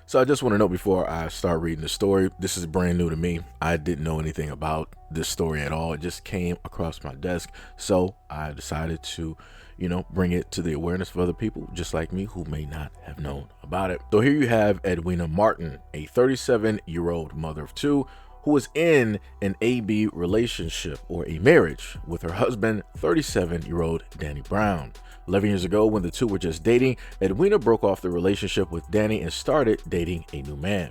So I just want to know before I start reading the story, this is brand new to me. I didn't know anything about this story at all. It just came across my desk. So I decided to, bring it to the awareness of other people just like me who may not have known about it. So here you have Edwina Martin, a 37-year-old mother of two who was in an AB relationship or a marriage with her husband, 37-year-old Danny Brown. 11 years ago, when the two were just dating, Edwina broke off the relationship with Danny and started dating a new man.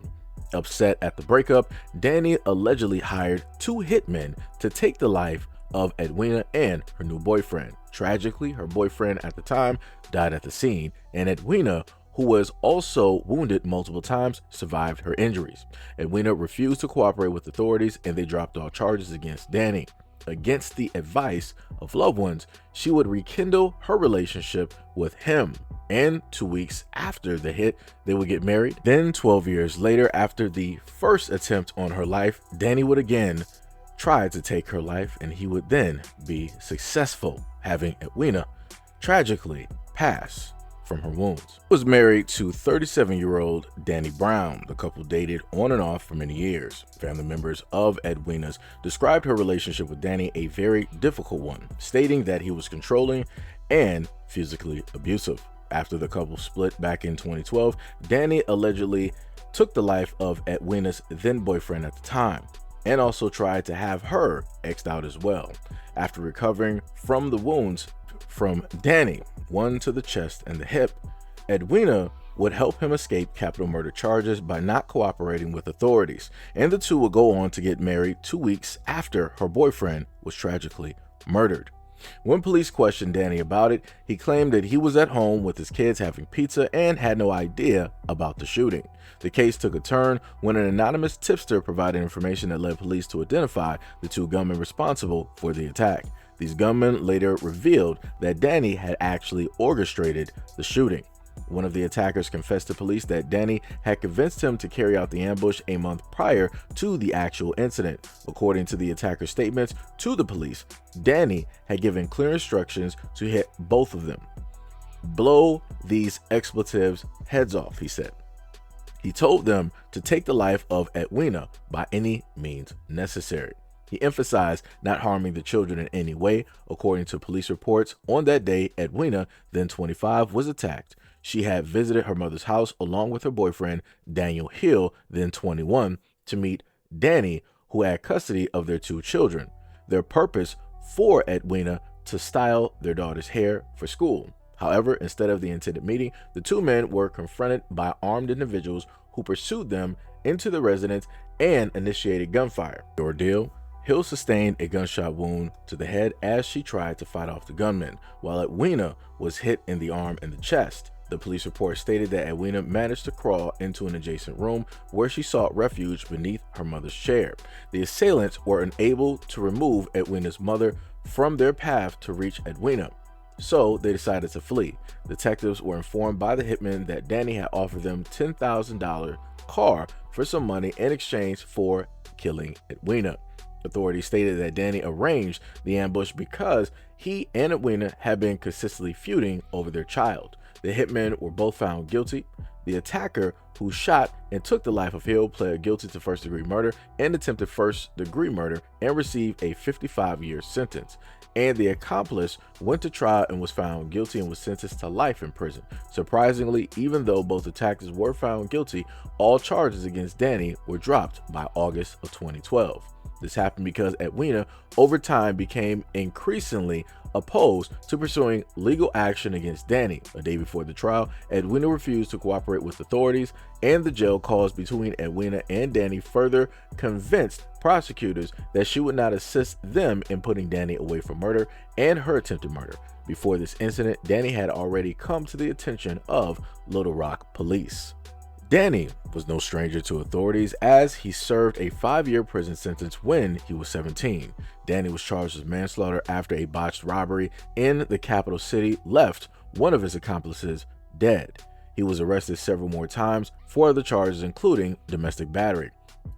Upset at the breakup, Danny allegedly hired two hitmen to take the life of Edwina and her new boyfriend. Tragically, her boyfriend at the time died at the scene, and Edwina, who was also wounded multiple times, survived her injuries. Edwina refused to cooperate with authorities, and they dropped all charges against Danny. Against the advice of loved ones, she would rekindle her relationship with him. And 2 weeks after the hit, they would get married. Then 12 years later, after the first attempt on her life, Danny would again try to take her life, and he would then be successful, having Edwina tragically pass from her wounds. Was married to 37-year-old Danny Brown. The couple dated on and off for many years. Family members of Edwina's described her relationship with Danny a very difficult one, stating that he was controlling and physically abusive. After the couple split back in 2012, Danny allegedly took the life of Edwina's then boyfriend at the time, and also tried to have her X'd out as well. After recovering from the wounds from Danny, one to the chest and the hip, Edwina would help him escape capital murder charges by not cooperating with authorities, and the two would go on to get married 2 weeks after her boyfriend was tragically murdered. When police questioned Danny about it, he claimed that he was at home with his kids having pizza and had no idea about the shooting. The case took a turn when an anonymous tipster provided information that led police to identify the two gunmen responsible for the attack. These gunmen later revealed that Danny had actually orchestrated the shooting. One of the attackers confessed to police that Danny had convinced him to carry out the ambush a month prior to the actual incident. According to the attacker's statements to the police, Danny had given clear instructions to hit both of them. "Blow these expletives heads off," he said. He told them to take the life of Edwina by any means necessary. He emphasized not harming the children in any way. According to police reports, on that day, Edwina, then 25, was attacked. She had visited her mother's house along with her boyfriend, Daniel Hill, then 21, to meet Danny, who had custody of their two children. Their purpose for Edwina to style their daughter's hair for school. However, instead of the intended meeting, the two men were confronted by armed individuals who pursued them into the residence and initiated gunfire. The ordeal: Hill sustained a gunshot wound to the head as she tried to fight off the gunman, while Edwina was hit in the arm and the chest. The police report stated that Edwina managed to crawl into an adjacent room where she sought refuge beneath her mother's chair. The assailants were unable to remove Edwina's mother from their path to reach Edwina, so they decided to flee. Detectives were informed by the hitman that Danny had offered them $10,000 car for some money in exchange for killing Edwina. Authorities stated that Danny arranged the ambush because he and Edwina had been consistently feuding over their child. The hitmen were both found guilty. The attacker, who shot and took the life of Hill, pled guilty to first-degree murder and attempted first-degree murder and received a 55-year sentence. And the accomplice went to trial and was found guilty and was sentenced to life in prison. Surprisingly, even though both attackers were found guilty, all charges against Danny were dropped by August of 2012. This happened because Edwina, over time, became increasingly opposed to pursuing legal action against Danny. A day before the trial, Edwina refused to cooperate with authorities, and the jail calls between Edwina and Danny further convinced prosecutors that she would not assist them in putting Danny away from murder and her attempted murder. Before this incident, Danny had already come to the attention of Little Rock police. Danny was no stranger to authorities, as he served a 5-year prison sentence when he was 17. Danny was charged with manslaughter after a botched robbery in the capital city left one of his accomplices dead. He was arrested several more times for other charges, including domestic battery.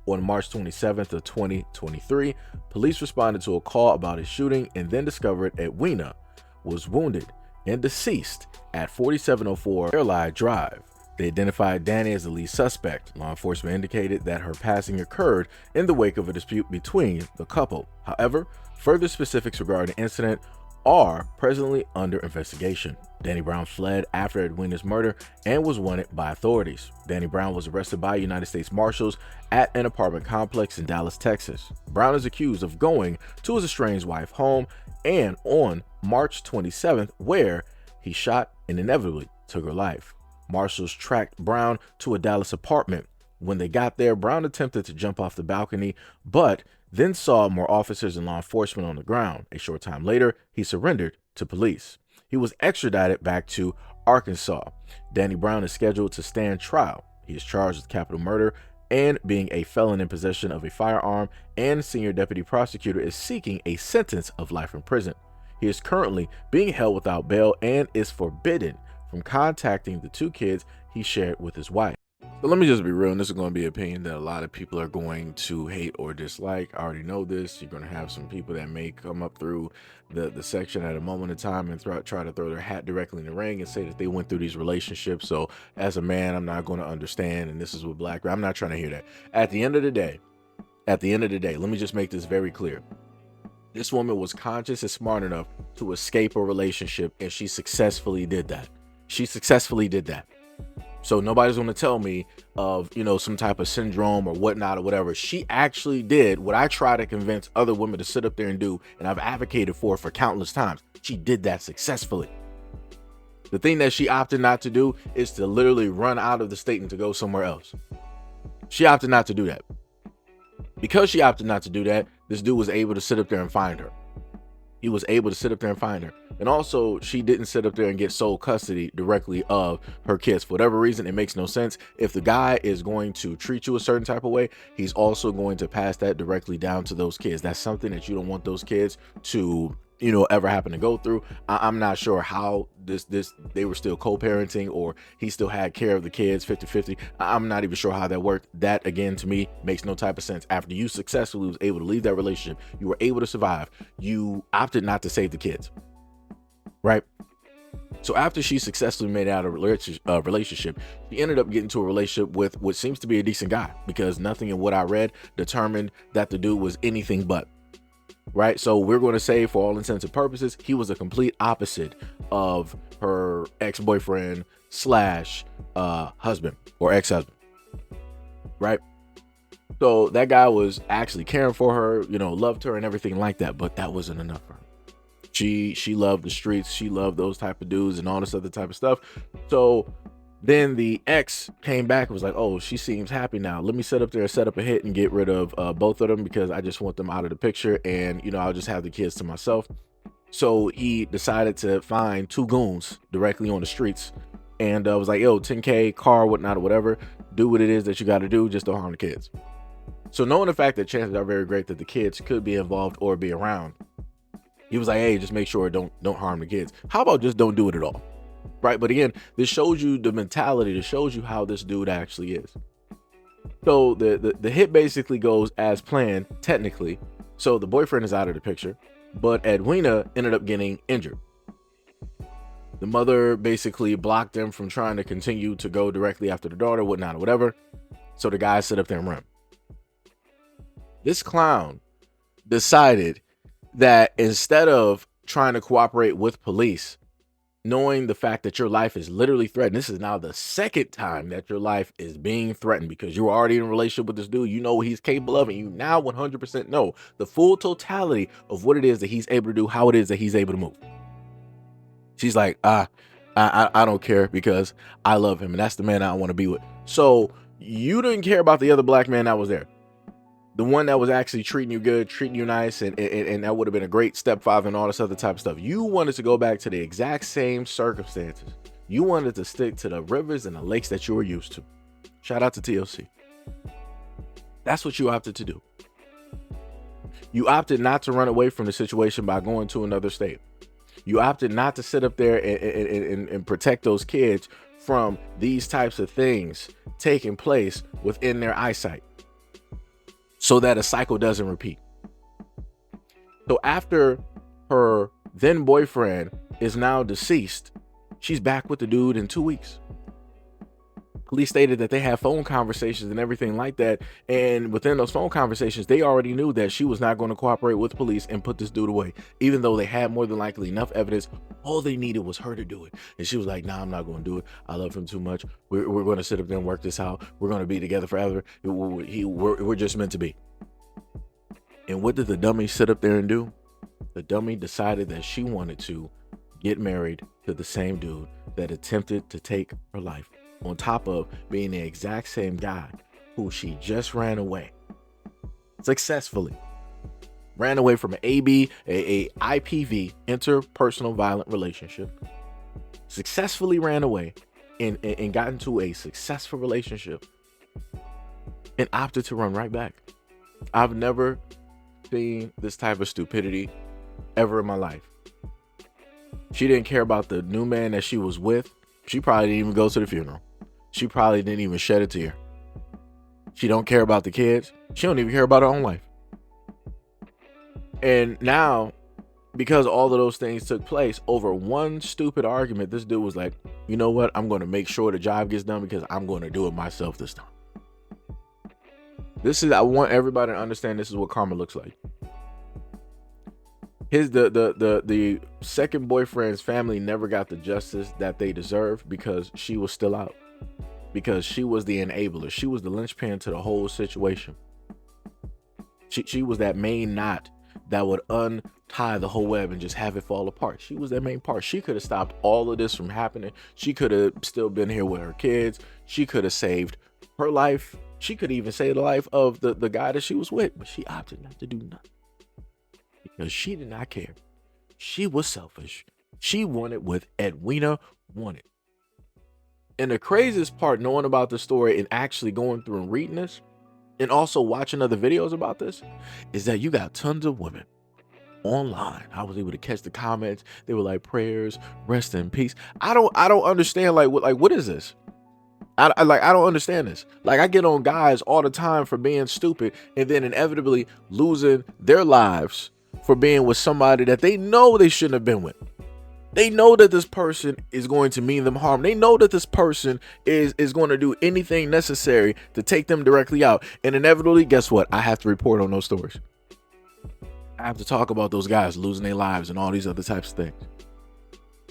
On March 27th of 2023, police responded to a call about a shooting and then discovered Edwina was wounded and deceased at 4704 Airline Drive. They identified Danny as the lead suspect. Law enforcement indicated that her passing occurred in the wake of a dispute between the couple. However, further specifics regarding the incident are presently under investigation. Danny Brown fled after Edwina's murder and was wanted by authorities. Danny Brown was arrested by United States Marshals at an apartment complex in Dallas, Texas. Brown is accused of going to his estranged wife's home and on March 27th, where he shot and inevitably took her life. Marshals tracked Brown to a Dallas apartment. When they got there, Brown attempted to jump off the balcony, but then saw more officers and law enforcement on the ground. A short time later, he surrendered to police. He was extradited back to Arkansas. Danny Brown is scheduled to stand trial. He is charged with capital murder and being a felon in possession of a firearm, and senior deputy prosecutor is seeking a sentence of life in prison. He is currently being held without bail and is forbidden from contacting the two kids he shared with his wife. So let me just be real, and this is going to be an opinion that a lot of people are going to hate or dislike. I already know this. You're going to have some people that may come up through the section at a moment in time and try to throw their hat directly in the ring and say that they went through these relationships. So as a man, I'm not going to understand, and this is what black, I'm not trying to hear that. At the end of the day, let me just make this very clear. This woman was conscious and smart enough to escape a relationship, and she successfully did that. So nobody's going to tell me of, some type of syndrome or whatnot or whatever. She actually did what I try to convince other women to sit up there and do, and I've advocated for countless times. She did that successfully. The thing that she opted not to do is to literally run out of the state and to go somewhere else. She opted not to do that. Because she opted not to do that, this dude was able to sit up there and find her. He was able to sit up there and find her. And also, she didn't sit up there and get sole custody directly of her kids. For whatever reason, it makes no sense. If the guy is going to treat you a certain type of way, he's also going to pass that directly down to those kids. That's something that you don't want those kids to, ever happen to go through. I'm not sure how they were still co-parenting, or he still had care of the kids 50-50. I'm not even sure how that worked. That, again, to me, makes no type of sense. After you successfully was able to leave that relationship, you were able to survive, you opted not to save the kids, right? So after she successfully made it out of a relationship, she ended up getting to a relationship with what seems to be a decent guy, because nothing in what I read determined that the dude was anything but. Right, so we're going to say, for all intents and purposes, he was a complete opposite of her ex-boyfriend / husband or ex-husband. Right, so that guy was actually caring for her, loved her and everything like that, but that wasn't enough for her. She loved the streets, she loved those type of dudes and all this other type of stuff. So then the ex came back and was like, oh, she seems happy now. Let me set up a hit and get rid of both of them, because I just want them out of the picture, and I'll just have the kids to myself. So he decided to find two goons directly on the streets and was like, yo, 10K, car, whatnot, or whatever. Do what it is that you got to do. Just don't harm the kids. So knowing the fact that chances are very great that the kids could be involved or be around, he was like, hey, just make sure don't harm the kids. How about just don't do it at all? Right, but again, this shows you the mentality. This shows you how this dude actually is. So the hit basically goes as planned, technically. So the boyfriend is out of the picture, but Edwina ended up getting injured. The mother basically blocked them from trying to continue to go directly after the daughter, whatnot, or whatever. So the guy sit up there and run. This clown decided that instead of trying to cooperate with police, knowing the fact that your life is literally threatened, this is now the second time that your life is being threatened, because you're already in a relationship with this dude, you know what he's capable of, and you now 100% know the full totality of what it is that he's able to do, how it is that he's able to move. She's like, I don't care, because I love him, and that's the man I want to be with. So you didn't care about the other black man that was there, the one that was actually treating you good, treating you nice, and that would have been a great stepfather and all this other type of stuff. You wanted to go back to the exact same circumstances. You wanted to stick to the rivers and the lakes that you were used to. Shout out to TLC. That's what you opted to do. You opted not to run away from the situation by going to another state. You opted not to sit up there and protect those kids from these types of things taking place within their eyesight, so that a cycle doesn't repeat. So after her then boyfriend is now deceased, she's back with the dude in 2 weeks. Police stated that they had phone conversations and everything like that. And within those phone conversations, they already knew that she was not going to cooperate with police and put this dude away, even though they had more than likely enough evidence. All they needed was her to do it. And she was like, nah, I'm not going to do it. I love him too much. We're going to sit up there and work this out. We're going to be together forever. We're just meant to be. And what did the dummy sit up there and do? The dummy decided that she wanted to get married to the same dude that attempted to take her life, on top of being the exact same guy who she just ran away successfully. Ran away from an IPV, interpersonal violent relationship. Successfully ran away and got into a successful relationship and opted to run right back. I've never seen this type of stupidity ever in my life. She didn't care about the new man that she was with. She probably didn't even go to the funeral. She probably didn't even shed a tear. She don't care about the kids. She don't even care about her own life. And now, because all of those things took place over one stupid argument, this dude was like, you know what? I'm going to make sure the job gets done because I'm going to do it myself this time. I want everybody to understand this is what karma looks like. The second boyfriend's family never got the justice that they deserved because she was still out. Because she was the enabler. She was the linchpin to the whole situation. She was that main knot that would untie the whole web and just have it fall apart. She was that main part. She could have stopped all of this from happening. She could have still been here with her kids. She could have saved her life. She could even save the life of the guy that she was with. But she opted not to do nothing. Because she did not care. She was selfish. She wanted what Edwina wanted. And the craziest part, knowing about the story and actually going through and reading this, and also watching other videos about this, is that you got tons of women online. I was able to catch the comments. They were like, prayers, rest in peace. I don't understand. What is this? I don't understand this. Like, I get on guys all the time for being stupid and then inevitably losing their lives for being with somebody that they know they shouldn't have been with. They know that this person is going to mean them harm. They know that this person is going to do anything necessary to take them directly out. And inevitably, guess what? I have to report on those stories. I have to talk about those guys losing their lives and all these other types of things.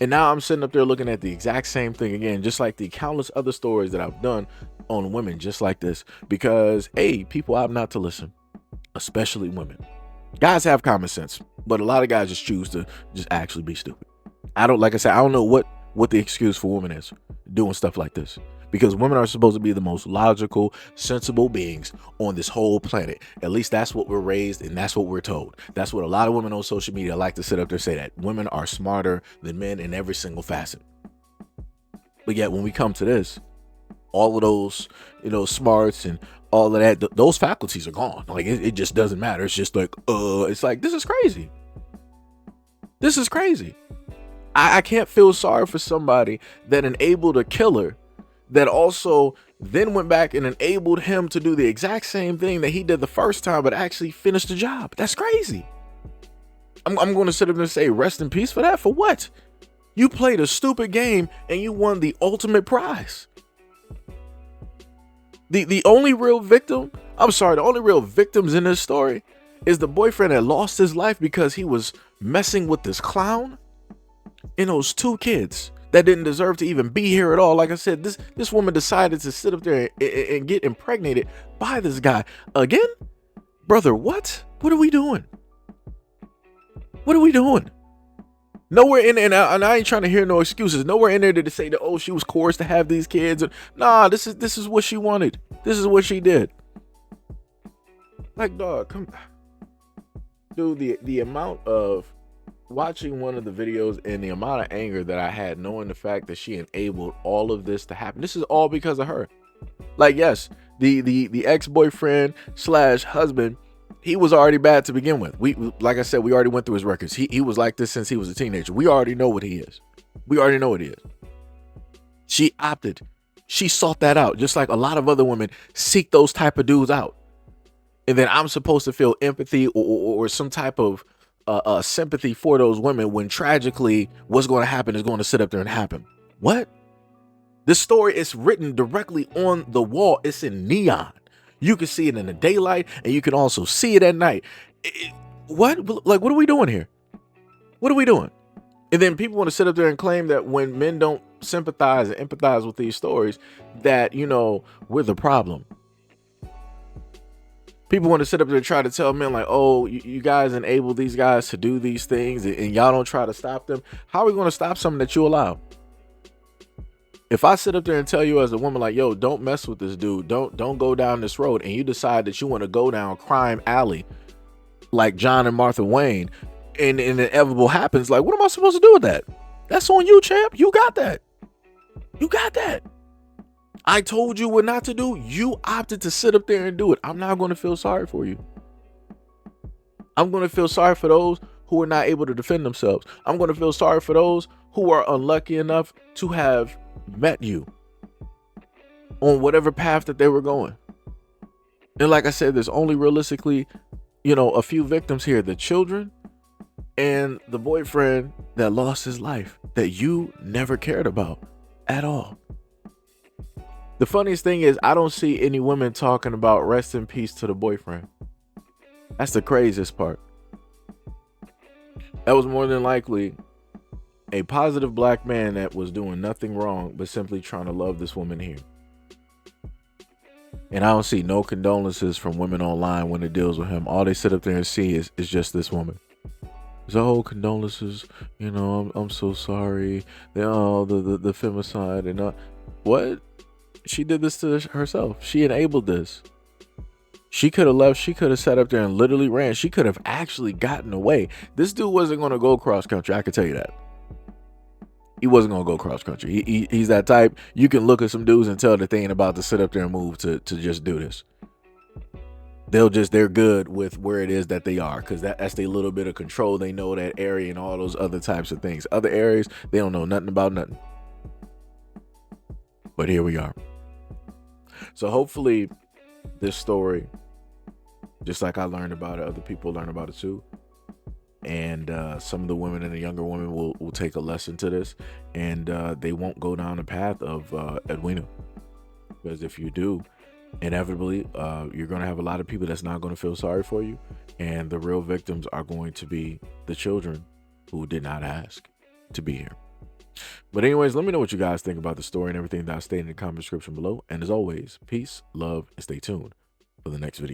And now I'm sitting up there looking at the exact same thing again, just like the countless other stories that I've done on women just like this. Because, hey, people opt not to listen, especially women. Guys have common sense, but a lot of guys just choose to just actually be stupid. I don't know what the excuse for women is doing stuff like this, because women are supposed to be the most logical, sensible beings on this whole planet. At least that's what we're raised and that's what we're told. That's what a lot of women on social media like to sit up there and say, that women are smarter than men in every single facet. But yet when we come to this, all of those, smarts and all of that, those faculties are gone. Like it just doesn't matter. It's just like, it's like, this is crazy. This is crazy. I can't feel sorry for somebody that enabled a killer that also then went back and enabled him to do the exact same thing that he did the first time, but actually finished the job. That's crazy. I'm going to sit up and say, rest in peace for that. For what? You played a stupid game and you won the ultimate prize. The only real victim, the only real victims in this story is the boyfriend that lost his life because he was messing with this clown, and those two kids that didn't deserve to even be here at all. Like I said, this woman decided to sit up there and get impregnated by this guy again. Brother, what are we doing? What are we doing? Nowhere in there, and I ain't trying to hear no excuses. Nowhere in there did it say that, oh, she was coerced to have these kids. Nah, this is what she wanted. This is what she did. Like, dog, come, dude. The amount of watching one of the videos and the amount of anger that I had knowing the fact that she enabled all of this to happen. This is all because of her. Like, yes, the ex-boyfriend / husband, he was already bad to begin with. We like I said, we already went through his records. He was like this since he was a teenager. We already know what he is. We already know what he is. She opted. She sought that out, just like a lot of other women seek those type of dudes out. And then I'm supposed to feel empathy or some type of sympathy for those women when tragically what's going to happen is going to sit up there and happen. What? This story is written directly on the wall. It's in neon. You can see it in the daylight, and you can also see it at night. What? Like, what are we doing here? What are we doing? And then people want to sit up there and claim that when men don't sympathize and empathize with these stories, that, you know, we're the problem. People want to sit up there and try to tell men like, oh, you guys enable these guys to do these things and y'all don't try to stop them. How are we going to stop something that you allow? If I sit up there and tell you as a woman like, yo, don't mess with this dude, don't go down this road, and you decide that you want to go down crime alley like John and Martha Wayne, and inevitable happens, like, what am I supposed to do with that? That's on you, champ. You got that. You got that. I told you what not to do. You opted to sit up there and do it. I'm not going to feel sorry for you. I'm going to feel sorry for those who are not able to defend themselves. I'm going to feel sorry for those who are unlucky enough to have met you on whatever path that they were going. And like I said, there's only realistically, you know, a few victims here, the children and the boyfriend that lost his life that you never cared about at all. The funniest thing is I don't see any women talking about rest in peace to the boyfriend. That's the craziest part. That was more than likely a positive black man that was doing nothing wrong but simply trying to love this woman here. And I don't see no condolences from women online when it deals with him. All they sit up there and see is just this woman. So, condolences, you know, I'm so sorry. The femicide and what? She did this to herself. She enabled this. She could have left. She could have sat up there and literally ran. She could have actually gotten away. This dude wasn't going to go cross country. I can tell you that. He wasn't going to go cross country. He's that type. You can look at some dudes and tell that they ain't about to sit up there and move to just do this. They're good with where it is that they are, because that's their little bit of control. They know that area and all those other types of things. Other areas, they don't know nothing about nothing. But here we are. So hopefully this story, just like I learned about it, other people learn about it too. And some of the women and the younger women will take a lesson to this, and they won't go down the path of Edwina. Because if you do, inevitably you're going to have a lot of people that's not going to feel sorry for you, and the real victims are going to be the children who did not ask to be here. But anyways, let me know what you guys think about the story and everything that I stated in the comment description below. And as always, peace, love, and stay tuned for the next video.